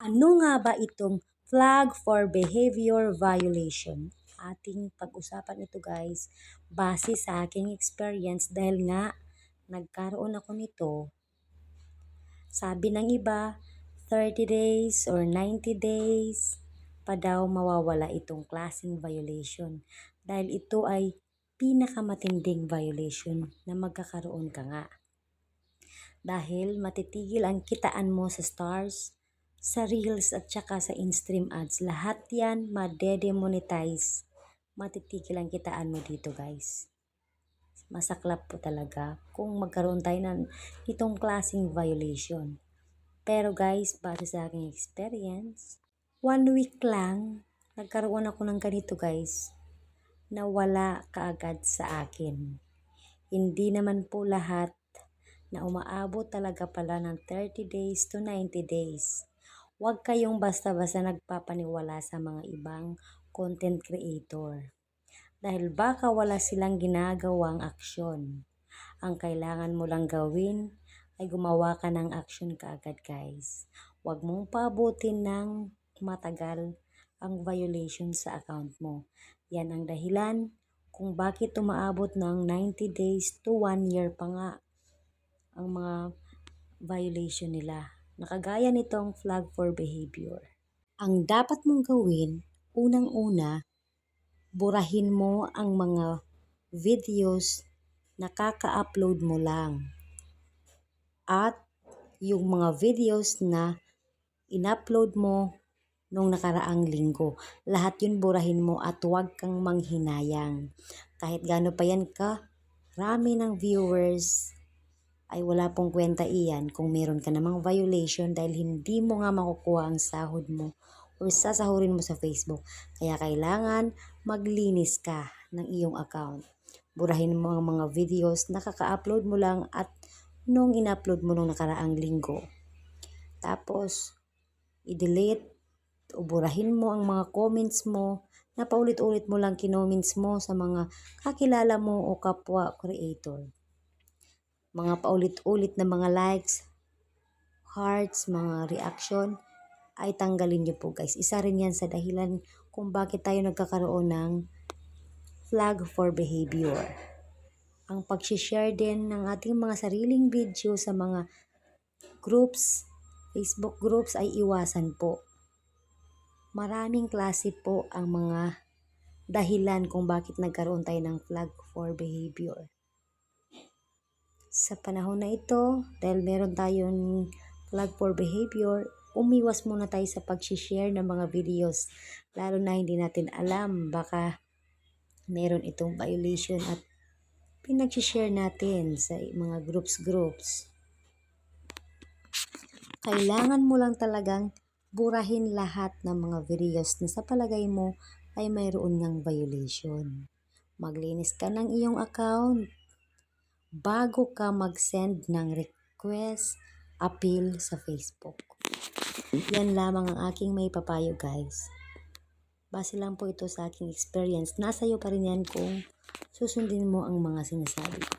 Ano nga ba itong flag for behavior violation? Ating pag-usapan ito guys, base sa aking experience dahil nga nagkaroon ako nito. Sabi ng iba, 30 days or 90 days pa daw mawawala itong klaseng violation. Dahil ito ay pinakamatinding violation na magkakaroon ka nga. Dahil matitigil ang kitaan mo sa stars, sa reels at saka sa in-stream ads. Lahat yan madedemonetize. Matitigil ang kitaan mo dito guys. Masaklap po talaga kung magkaroon tayo ng itong klaseng violation. Pero guys, base sa aking experience, 1 week lang, nagkaroon ako ng ganito guys, na wala kaagad sa akin. Hindi naman po lahat na umaabot talaga pala ng 30 days to 90 days. Huwag kayong basta-basta nagpapaniwala sa mga ibang content creator. Dahil baka wala silang ginagawang aksyon. Ang kailangan mo lang gawin ay gumawa ka ng aksyon kaagad guys. Huwag mong paabutin ng matagal ang violation sa account mo. Yan ang dahilan kung bakit umaabot ng 90 days to 1 year pa nga ang mga violation nila. Nakagaya nitong flag for behavior. Ang dapat mong gawin, unang-una, burahin mo ang mga videos na kaka-upload mo lang. At yung mga videos na in-upload mo nung nakaraang linggo. Lahat yun burahin mo at huwag kang manghinayang. Kahit gaano pa yan ka, rami ng viewers, ay wala pong kwenta iyan kung meron ka namang violation dahil hindi mo nga makukuha ang sahod mo o sasahurin mo sa Facebook. Kaya kailangan maglinis ka ng iyong account. Burahin mo ang mga videos na kaka-upload mo lang at nung in-upload mo nung nakaraang linggo. Tapos, i-delete o burahin mo ang mga comments mo na paulit-ulit mo lang kinoments mo sa mga kakilala mo o kapwa creator. Mga paulit-ulit na mga likes, hearts, mga reaction, ay tanggalin niyo po guys. Isa rin yan sa dahilan kung bakit tayo nagkakaroon ng flag for behavior. Ang pag-share din ng ating mga sariling video sa mga groups, Facebook groups ay iwasan po. Maraming klase po ang mga dahilan kung bakit nagkaroon tayo ng flag for behavior. Sa panahon na ito, dahil meron tayong flag for behavior, umiwas muna tayo sa pag-share ng mga videos. Lalo na hindi natin alam, baka meron itong violation at pinag-share natin sa mga groups. Kailangan mo lang talagang burahin lahat ng mga videos na sa palagay mo ay mayroon ng violation. Maglinis ka ng iyong account bago ka mag-send ng request, appeal sa Facebook. Yan lamang ang aking may papayo guys. Base lang po ito sa aking experience. Nasa iyo pa rin yan kung susundin mo ang mga sinasabi.